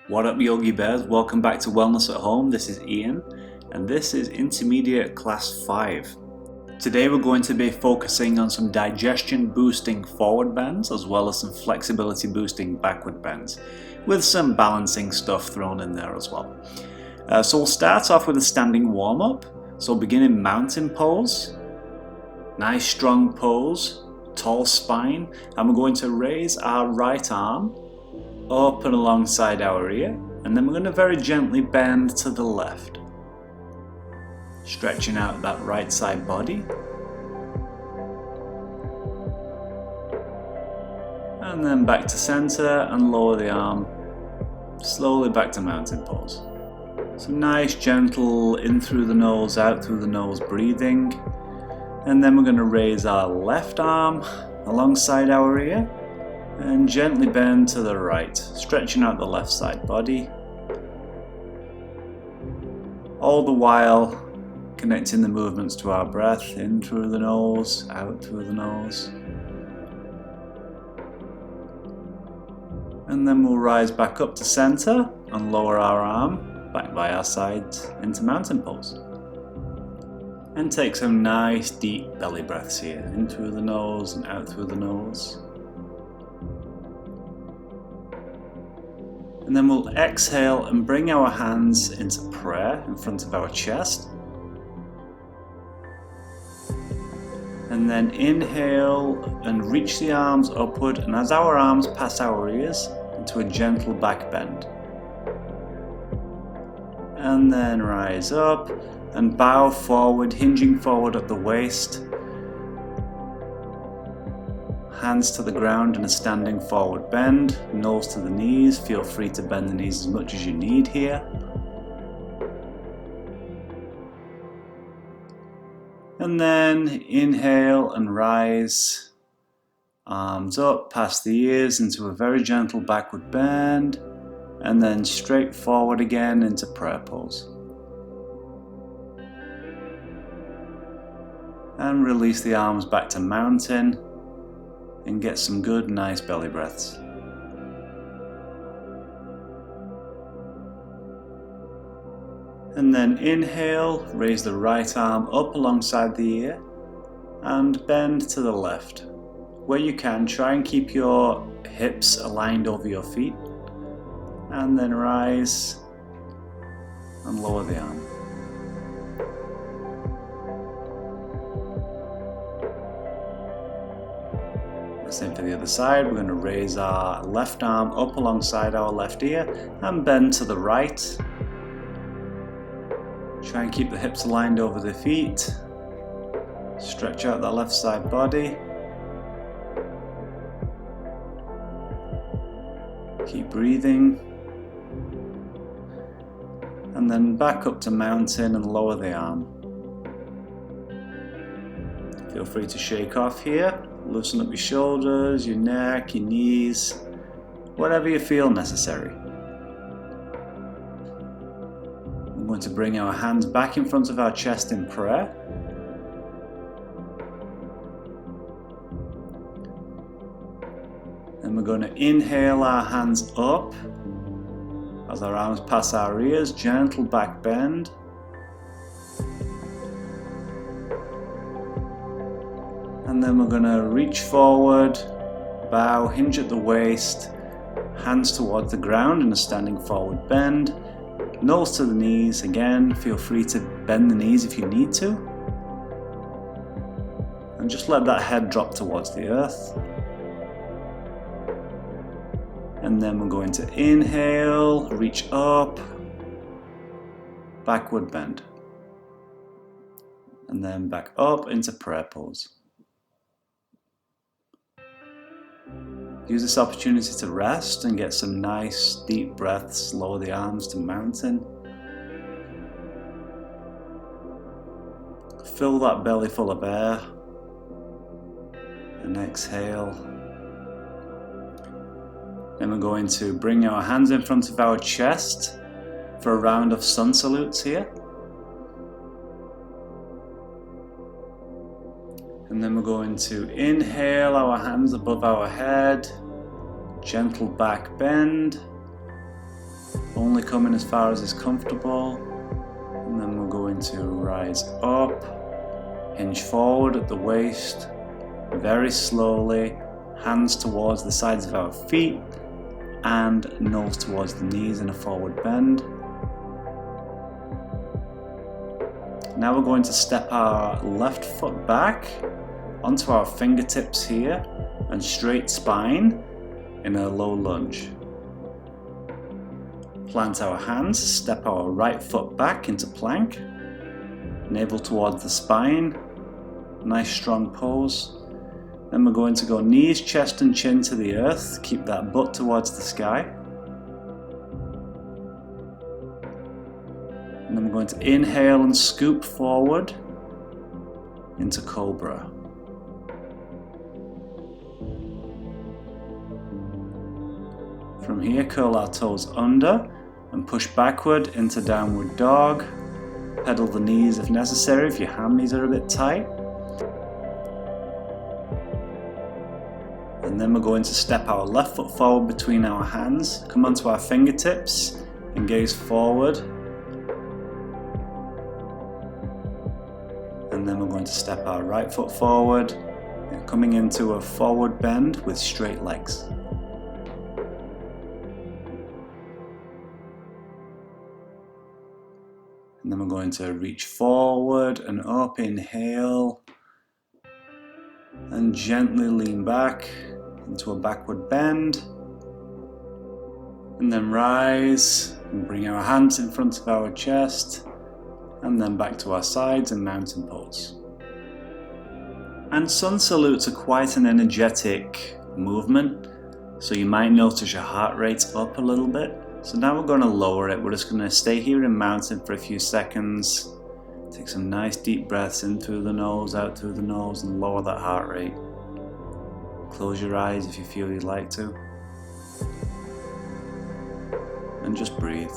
What up, Yogi Bears? Welcome back to Wellness at Home. This is Ian, and this is Intermediate Class 5. Today we're going to be focusing on some digestion boosting forward bends as well as some flexibility boosting backward bends, with some balancing stuff thrown in there as well. So we'll start off with a standing warm-up. So begin in mountain pose. Nice strong pose, tall spine, and we're going to raise our right arm up and alongside our ear, and then we're going to very gently bend to the left, stretching out that right side body, and then back to center and lower the arm slowly back to mountain pose. So nice gentle in through the nose, out through the nose breathing, and then we're going to raise our left arm alongside our ear and gently bend to the right, stretching out the left side body, all the while connecting the movements to our breath, in through the nose, out through the nose. And then we'll rise back up to center and lower our arm back by our side into mountain pose. And take some nice deep belly breaths here, in through the nose and out through the nose. And then we'll exhale and bring our hands into prayer in front of our chest. And then inhale and reach the arms upward, and as our arms pass our ears, into a gentle back bend. And then rise up and bow forward, hinging forward at the waist. Hands to the ground in a standing forward bend, nose to the knees. Feel free to bend the knees as much as you need here. And then inhale and rise, arms up past the ears into a very gentle backward bend, and then straight forward again into prayer pose. And release the arms back to mountain and get some good, nice belly breaths. And then inhale, raise the right arm up alongside the ear and bend to the left. Where you can, try and keep your hips aligned over your feet, and then rise and lower the arm. Same for the other side. We're going to raise our left arm up alongside our left ear and bend to the right. Try and keep the hips aligned over the feet. Stretch out that left side body. Keep breathing. And then back up to mountain and lower the arm. Feel free to shake off here. Loosen up your shoulders, your neck, your knees, whatever you feel necessary. We're going to bring our hands back in front of our chest in prayer. And we're going to inhale our hands up as our arms pass our ears, gentle back bend. And then we're going to reach forward, bow, hinge at the waist, hands towards the ground in a standing forward bend, nose to the knees. Again, feel free to bend the knees if you need to. And just let that head drop towards the earth. And then we're going to inhale, reach up, backward bend. And then back up into prayer pose. Use this opportunity to rest and get some nice deep breaths. Lower the arms to mountain. Fill that belly full of air. And exhale. Then we're going to bring our hands in front of our chest for a round of sun salutes here. And then we're going to inhale our hands above our head, gentle back bend. only coming as far as is comfortable. And then we're going to rise up, hinge forward at the waist, very slowly, hands towards the sides of our feet and nose towards the knees in a forward bend. Now we're going to step our left foot back onto our fingertips here and straight spine in a low lunge. Plant our hands, step our right foot back into plank, navel towards the spine, nice strong pose. Then we're going to go knees, chest and chin to the earth, keep that butt towards the sky. And then we're going to inhale and scoop forward into Cobra. From here, curl our toes under and push backward into Downward Dog. Pedal the knees if necessary if your hammies are a bit tight. And then we're going to step our left foot forward between our hands, come onto our fingertips and gaze forward. And then we're going to step our right foot forward, coming into a forward bend with straight legs. And then we're going to reach forward and up, inhale, and gently lean back into a backward bend. And then rise and bring our hands in front of our chest, and then back to our sides in mountain pose. And sun salutes are quite an energetic movement, so you might notice your heart rate's up a little bit. So now we're going to lower it. We're just going to stay here in mountain for a few seconds. Take some nice deep breaths in through the nose, out through the nose, and lower that heart rate. Close your eyes if you feel you'd like to. And just breathe.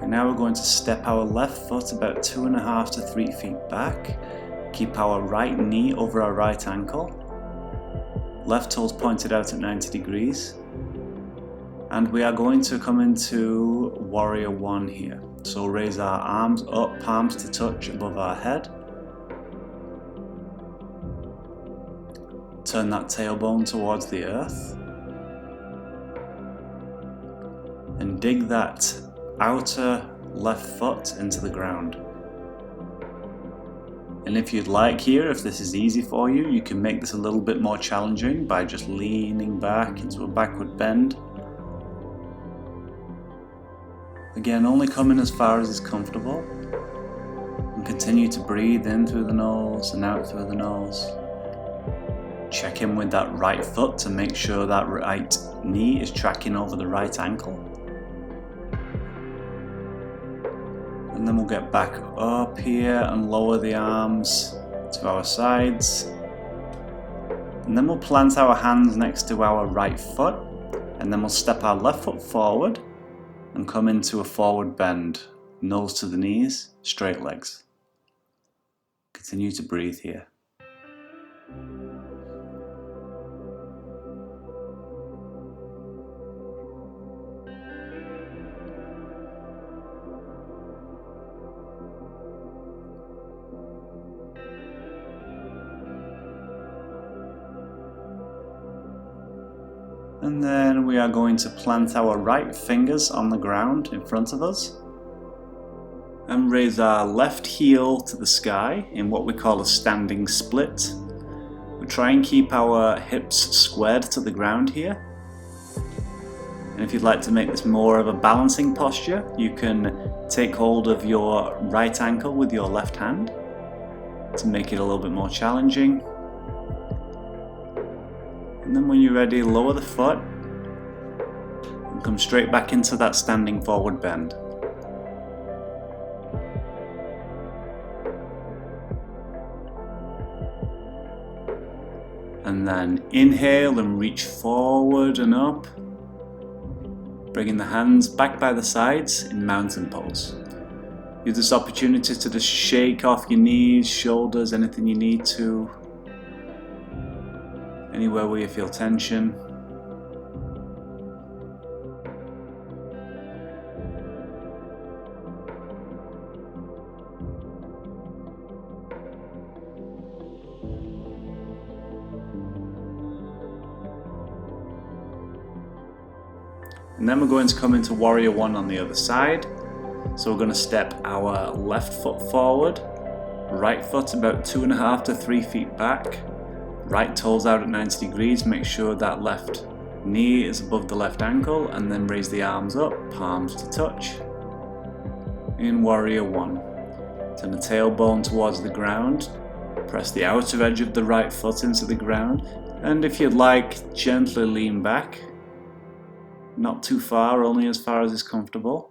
Now we're going to step our left foot about 2.5 to 3 feet back. Keep our right knee over our right ankle. Left toes pointed out at 90 degrees. And we are going to come into Warrior One here. So raise our arms up, palms to touch above our head. Turn that tailbone towards the earth. And dig that outer left foot into the ground. And if you'd like here, if this is easy for you, you can make this a little bit more challenging by just leaning back into a backward bend. Again, only coming as far as is comfortable. And continue to breathe in through the nose and out through the nose. Check in with that right foot to make sure that right knee is tracking over the right ankle. And then we'll get back up here and lower the arms to our sides. And then we'll plant our hands next to our right foot. And then we'll step our left foot forward and come into a forward bend. Nose to the knees, straight legs. Continue to breathe here. And then we are going to plant our right fingers on the ground in front of us and raise our left heel to the sky in what we call a standing split. We try and keep our hips squared to the ground here. And if you'd like to make this more of a balancing posture, you can take hold of your right ankle with your left hand to make it a little bit more challenging. And then when you're ready, lower the foot and come straight back into that standing forward bend. And then inhale and reach forward and up, bringing the hands back by the sides in mountain pose. Use this opportunity to just shake off your knees, shoulders, anything you need to. Anywhere where you feel tension. And then we're going to come into Warrior One on the other side. So we're going to step our left foot forward, right foot about 2.5 to 3 feet back, right toes out at 90 degrees, make sure that left knee is above the left ankle, and then raise the arms up, palms to touch. In Warrior One, turn the tailbone towards the ground, press the outer edge of the right foot into the ground, and if you'd like, gently lean back. Not too far, only as far as is comfortable.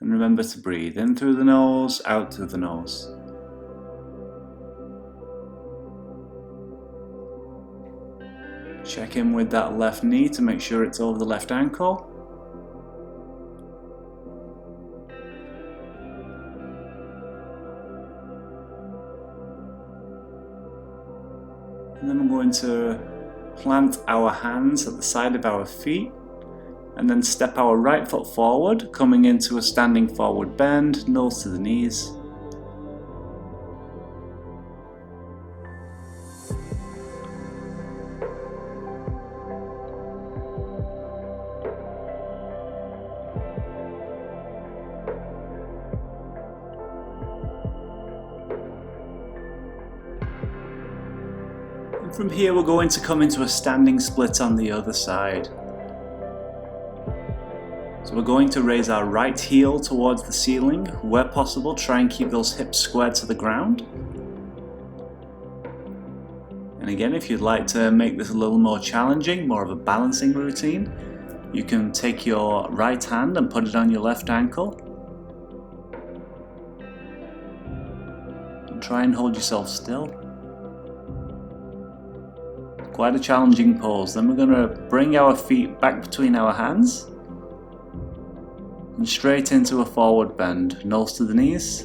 And remember to breathe in through the nose, out through the nose. Check in with that left knee to make sure it's over the left ankle. And then we're going to plant our hands at the side of our feet and then step our right foot forward, coming into a standing forward bend, nose to the knees. And from here we're going to come into a standing split on the other side. So we're going to raise our right heel towards the ceiling. Where possible, try and keep those hips squared to the ground. And again, if you'd like to make this a little more challenging, more of a balancing routine, you can take your right hand and put it on your left ankle. And try and hold yourself still. Quite a challenging pose. Then we're going to bring our feet back between our hands and straight into a forward bend, nose to the knees.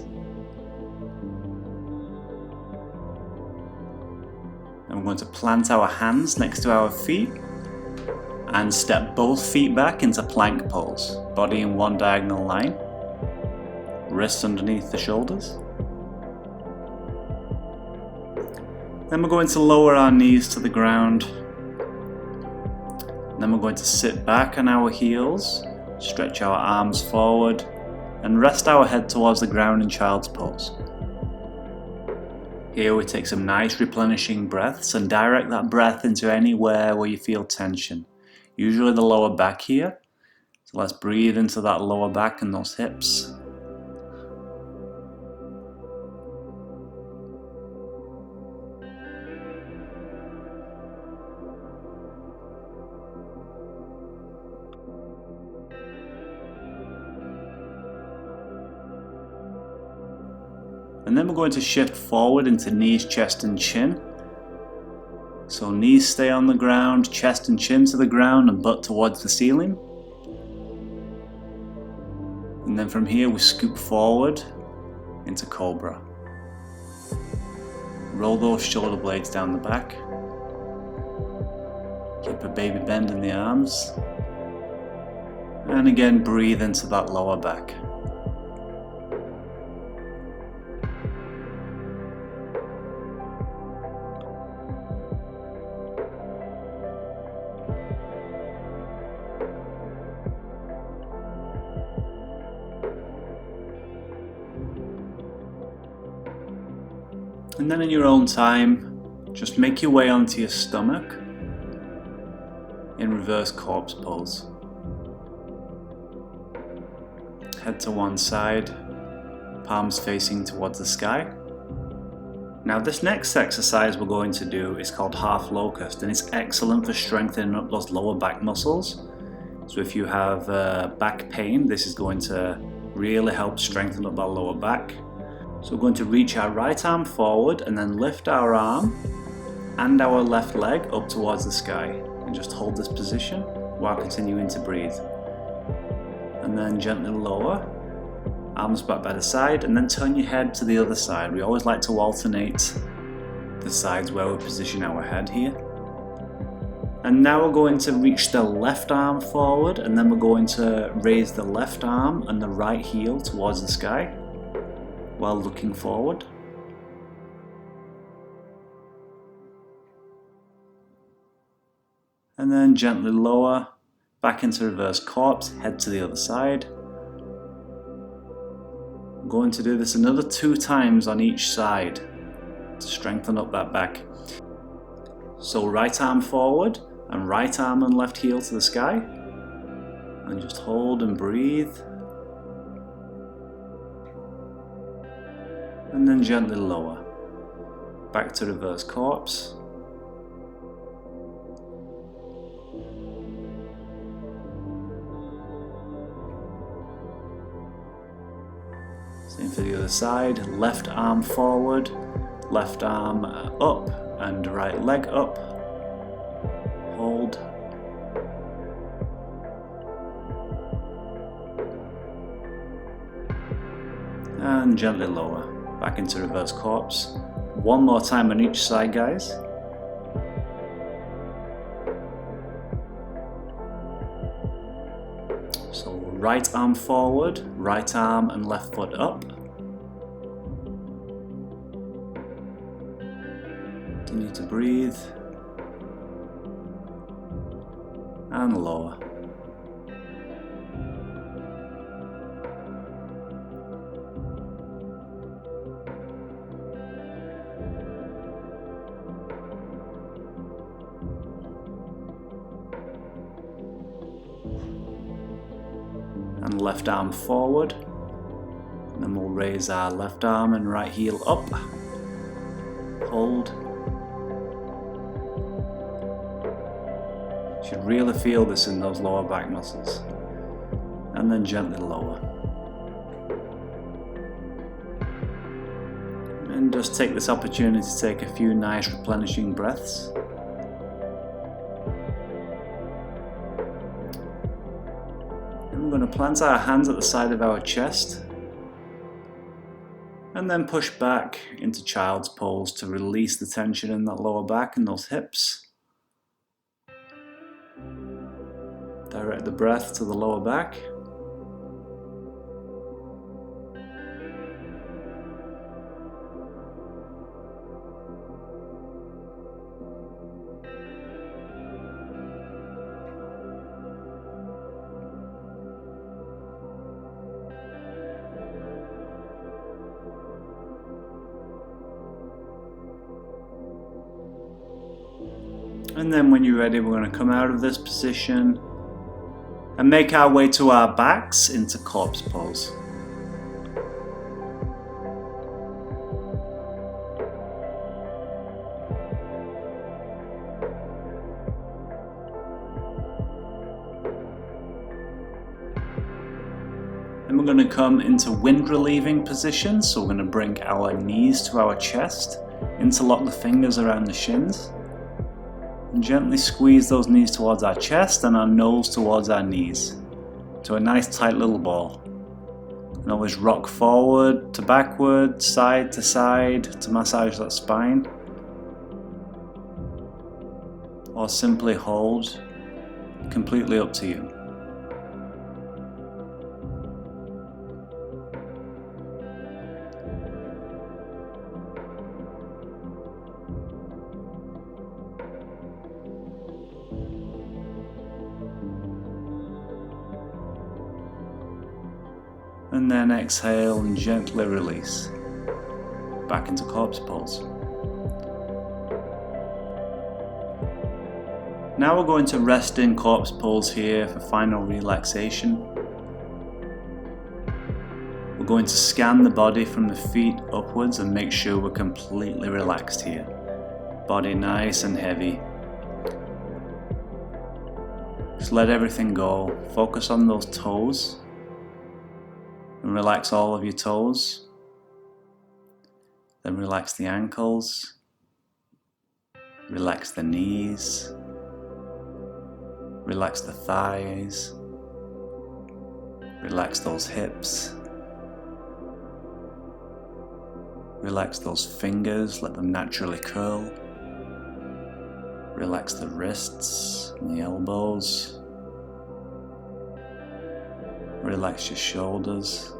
And we're going to plant our hands next to our feet and step both feet back into plank pose. Body in one diagonal line, wrists underneath the shoulders. Then we're going to lower our knees to the ground. Then we're going to sit back on our heels, stretch our arms forward, and rest our head towards the ground in child's pose. Here we take some nice replenishing breaths and direct that breath into anywhere where you feel tension, usually the lower back here. So let's breathe into that lower back and those hips. And then we're going to shift forward into knees, chest and chin. So knees stay on the ground, chest and chin to the ground and butt towards the ceiling. And then from here we scoop forward into Cobra. Roll those shoulder blades down the back. Keep a baby bend in the arms. And again breathe into that lower back. And then in your own time, just make your way onto your stomach in reverse corpse pose. Head to one side, palms facing towards the sky. Now this next exercise we're going to do is called half locust, and it's excellent for strengthening up those lower back muscles. So if you have back pain, this is going to really help strengthen up that lower back. So we're going to reach our right arm forward and then lift our arm and our left leg up towards the sky and just hold this position while continuing to breathe. and then gently lower. Arms back by the side, and then turn your head to the other side. We always like to alternate the sides where we position our head here. And now we're going to reach the left arm forward, and then we're going to raise the left arm and the right heel towards the sky while looking forward. And then gently lower, back into reverse corpse, head to the other side. I'm going to do this another 2 times on each side to strengthen up that back. So right arm forward, and right arm and left heel to the sky. And just hold and breathe. And then gently lower, back to reverse corpse. Same for the other side, left arm forward, left arm up, and right leg up. Hold. And gently lower, back into reverse corpse. 1 more time on each side, guys. So right arm forward, right arm and left foot up. Continue to breathe. And lower. And left arm forward. And then we'll raise our left arm and right heel up. Hold. Should really feel this in those lower back muscles. And then gently lower. And just take this opportunity to take a few nice replenishing breaths. And we're going to plant our hands at the side of our chest. And then push back into child's pose to release the tension in that lower back and those hips. Direct the breath to the lower back. And then when you're ready, we're going to come out of this position and make our way to our backs into corpse pose. And we're going to come into wind relieving position, so we're going to bring our knees to our chest, interlock the fingers around the shins, and gently squeeze those knees towards our chest and our nose towards our knees to a nice tight little ball. And always rock forward to backward, side to side to massage that spine. Or simply hold, completely up to you. And then exhale and gently release. Back into corpse pose. Now we're going to rest in corpse pose here for final relaxation. We're going to scan the body from the feet upwards and make sure we're completely relaxed here. Body nice and heavy. Just let everything go. Focus on those toes. And relax all of your toes. Then relax the ankles. Relax the knees. Relax the thighs. Relax those hips. Relax those fingers, let them naturally curl. Relax the wrists and the elbows. Relax your shoulders.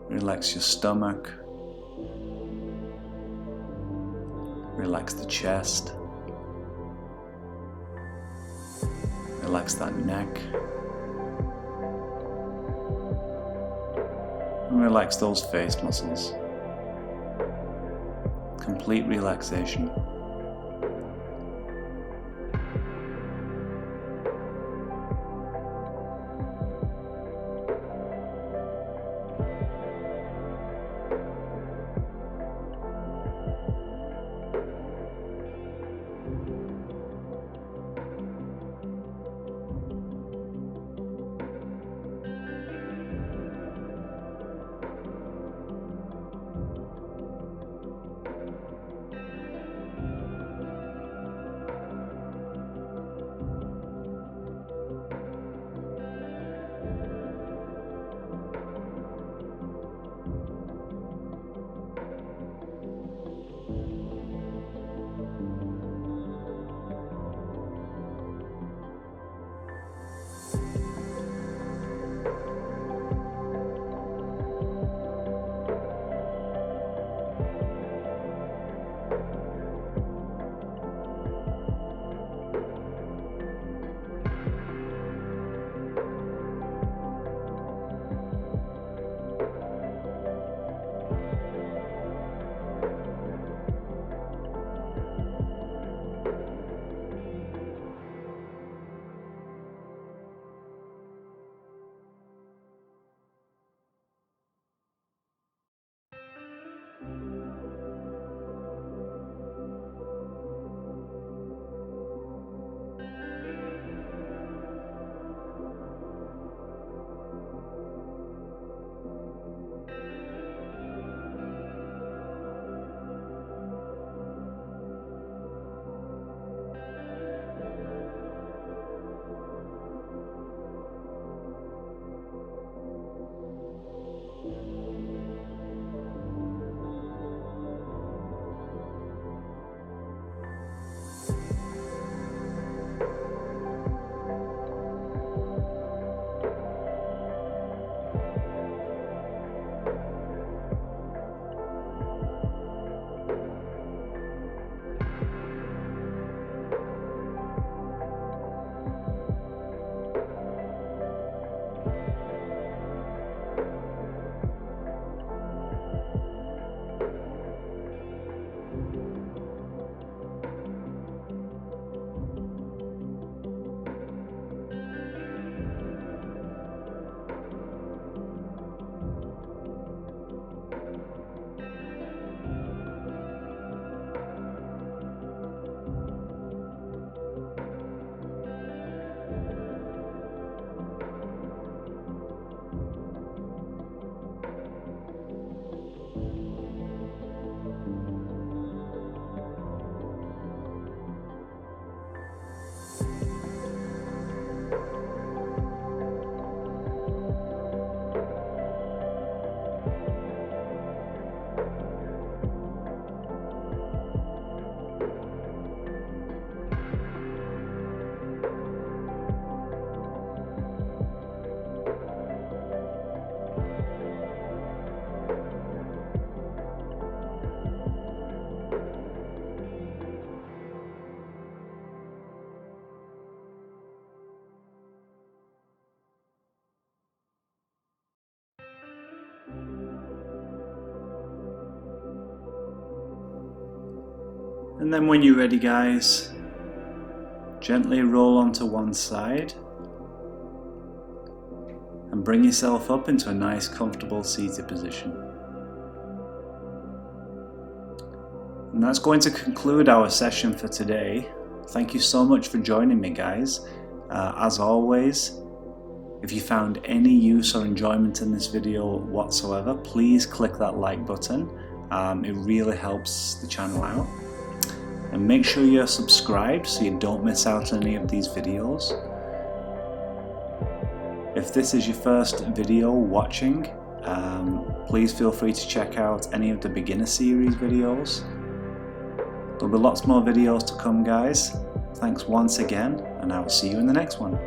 Relax your stomach. Relax the chest. Relax that neck. And relax those face muscles. Complete relaxation. And then when you're ready, guys, gently roll onto one side and bring yourself up into a nice comfortable seated position. And that's going to conclude our session for today. Thank you so much for joining me, guys. As always, if you found any use or enjoyment in this video whatsoever, please click that like button. It really helps the channel out. And make sure you're subscribed so you don't miss out on any of these videos. If this is your first video watching, please feel free to check out any of the beginner series videos. There'll be lots more videos to come, guys. Thanks once again, and I will see you in the next one.